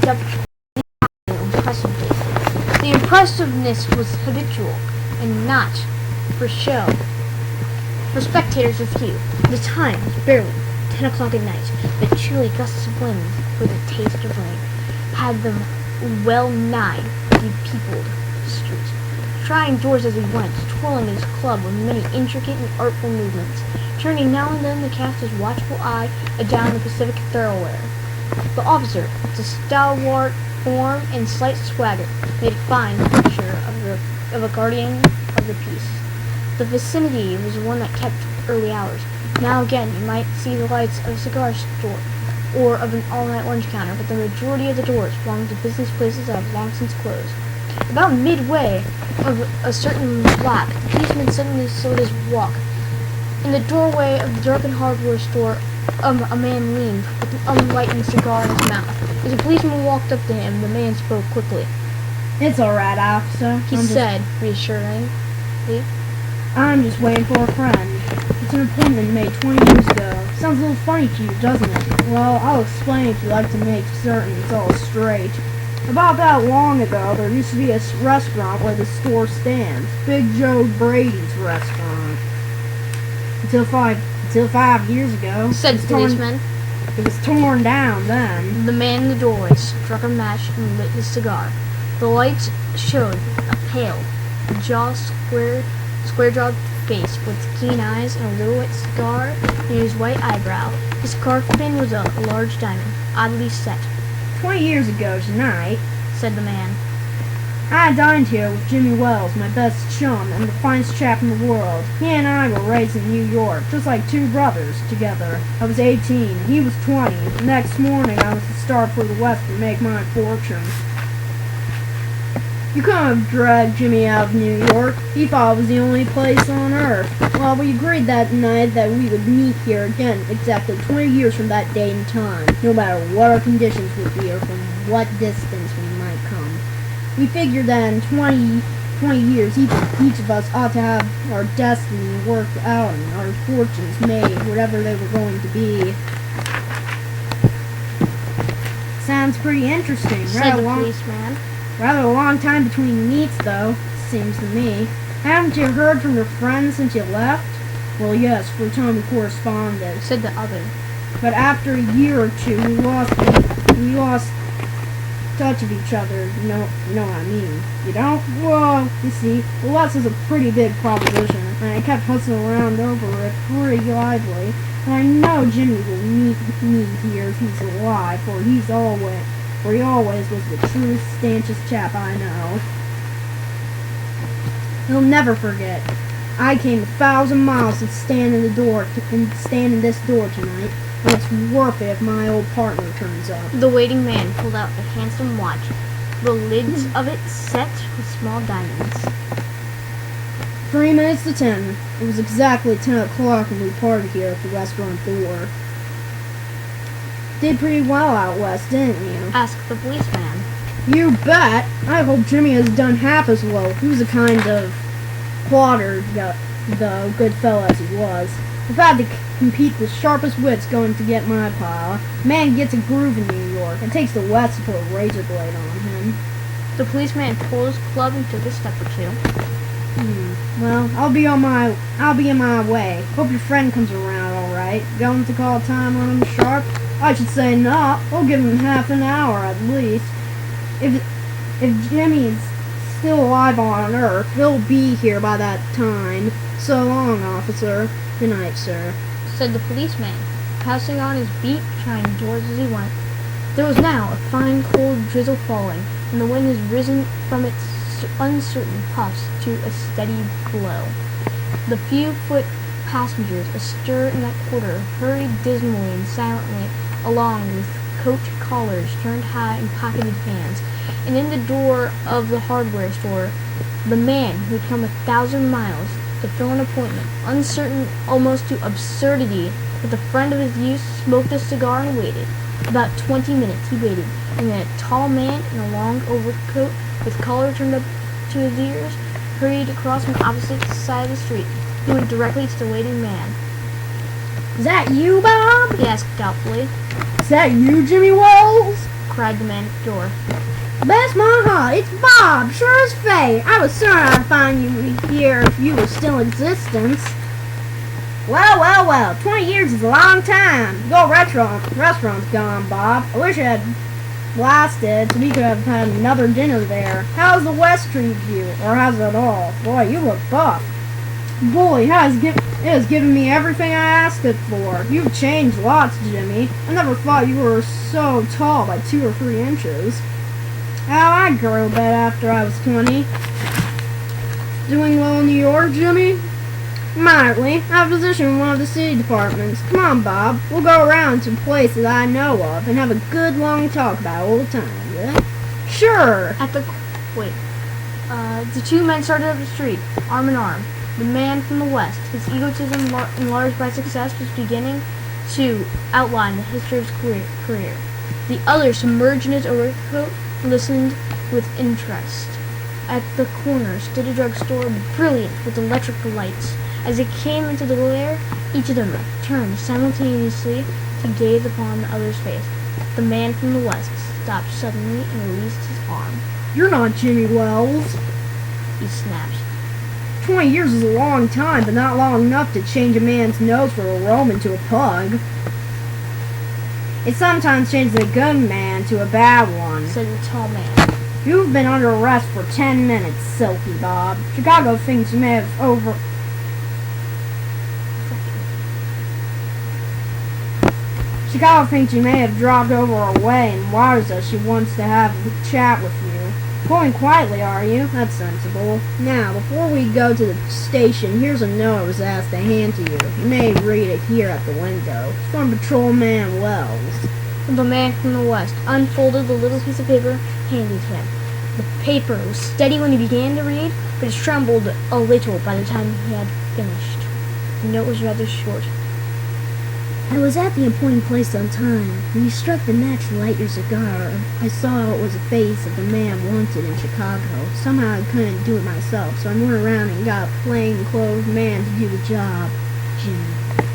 walked up impressively. The impressiveness was habitual and not for show. For spectators were few. The time was barely 10 o'clock at night, but chilly gusts of wind with a taste of rain had them well nigh de-peopled the street. Trying doors as he went, twirling his club with many intricate and artful movements, turning now and then to cast his watchful eye adown the Pacific thoroughfare. The officer, with a stalwart form and slight swagger, made a fine picture of a guardian of the peace. The vicinity was one that kept early hours. Now again you might see the lights of a cigar store or of an all-night lunch counter, but the majority of the doors belonged to business places that have long since closed. About midway of a certain block, the policeman suddenly slowed his walk. In the doorway of the darkened hardware store, a man leaned with an unlighted cigar in his mouth. As the policeman walked up to him, the man spoke quickly. "It's all right, officer," he said, reassuringly. "I'm just waiting for a friend. It's an appointment made 20 years ago. Sounds a little funny to you, doesn't it? Well, I'll explain if you'd like to make certain it's all straight. About that long ago, there used to be a restaurant where the store stands. Big Joe Brady's restaurant. Until five years ago," said the policeman. "It was torn down then." The man in the doorway struck a match and lit his cigar. The light showed a pale, square-jawed face with keen eyes and a little white scar near his white eyebrow. His scarf pin was a large diamond, oddly set. 20 years ago tonight," said the man, "I dined here with Jimmy Wells, my best chum and the finest chap in the world. He and I were raised in New York, just like two brothers, together. I was 18, he was 20. The next morning I was to start for the West and make my fortune. You couldn't have dragged Jimmy out of New York. He thought it was the only place on earth. Well, we agreed that night that we would meet here again exactly 20 years from that date and time, no matter what our conditions would be or from what distance we might come. We figured that in 20 years, each of us ought to have our destiny worked out and our fortunes made, whatever they were going to be." "Sounds pretty interesting," said the policeman. "Rather a long time between meets, though, seems to me. Haven't you heard from your friends since you left?" "Well, yes, for a time we corresponded," said the other. "But after a year or two, we lost touch of each other. You know what I mean. You don't? Well, you see, the loss is a pretty big proposition, and I kept hustling around over it pretty lively. And I know Jimmy will meet me here if he's alive, for he always was the truest, stanchest chap I know. He'll never forget. I came 1,000 miles to stand in this door tonight, and it's worth it if my old partner turns up." The waiting man pulled out a handsome watch, the lids of it set with small diamonds. 3 minutes to 10. It was exactly 10 o'clock when we parted here at the restaurant door. "Did pretty well out west, didn't you?" asked the policeman. "You bet! I hope Jimmy has done half as well. He was a kind of plodder, though, good fellow as he was. I've had to compete with sharpest wits going to get my pile. A man gets a groove in New York. It takes the West to put a razor blade on him." The policeman pulled his club and took a step or two. "Well, I'll be in my way. Hope your friend comes around all right. Going to call time on him sharp?" "I should say not. I'll give him half an hour at least. If Jimmy's still alive on Earth, he'll be here by that time. So long, officer. Good night, sir," said the policeman, passing on his beat, trying doors as he went. There was now a fine cold drizzle falling, and the wind has risen from its uncertain puffs to a steady blow. The few-foot passengers astir in that quarter hurried dismally and silently along with coat collars turned high and pocketed hands, and in the door of the hardware store, the man who had come 1,000 miles to fill an appointment, uncertain almost to absurdity, with a friend of his youth, smoked a cigar and waited. About 20 minutes he waited, and then a tall man in a long overcoat with collar turned up to his ears hurried across from the opposite side of the street. He went directly to the waiting man. "Is that you, Bob?" he asked doubtfully. "Is that you, Jimmy Wells?" cried the man at the door. Bless my heart, it's Bob, sure as fate. I was certain I'd find you here if you were still in existence. Well, 20 years is a long time. Your restaurant's gone, Bob. I wish it had lasted so we could have had another dinner there. How's the West treat you? Or how's it all? Boy, you look buff. Boy, it has given me everything I asked it for. You've changed lots, Jimmy. I never thought you were so tall by 2 or 3 inches. How I grew a bit after I was 20. Doing well in New York, Jimmy? Moderately. I have a position in one of the city departments. Come on, Bob. We'll go around to places I know of and have a good long talk about old times, yeah? Sure. The two men started up the street, arm in arm. The man from the West, his egotism enlarged by success, was beginning to outline the history of his career. The other, submerged in his overcoat, listened with interest. At the corner stood a drugstore brilliant with electric lights. As it came into the glare, each of them turned simultaneously to gaze upon the other's face. The man from the West stopped suddenly and released his arm. You're not Jimmy Wells. He snapped. 20 years is a long time, but not long enough to change a man's nose from a Roman to a pug. It sometimes changes a good man to a bad one, said the tall man. You've been under arrest for 10 minutes, Silky Bob. Chicago thinks you may have dropped over her way and wires us she wants to have a chat with you. Going quietly, are you? That's sensible. Now, before we go to the station, here's a note I was asked to hand to you. You may read it here at the window. It's from Patrolman Wells. The man from the West unfolded the little piece of paper handed to him. The paper was steady when he began to read, but it trembled a little by the time he had finished. The note was rather short. I was at the appointed place on time. When you struck the match to light your cigar, I saw it was the face of the man wanted in Chicago. Somehow I couldn't do it myself, so I went around and got a plain-clothes man to do the job. Jimmy.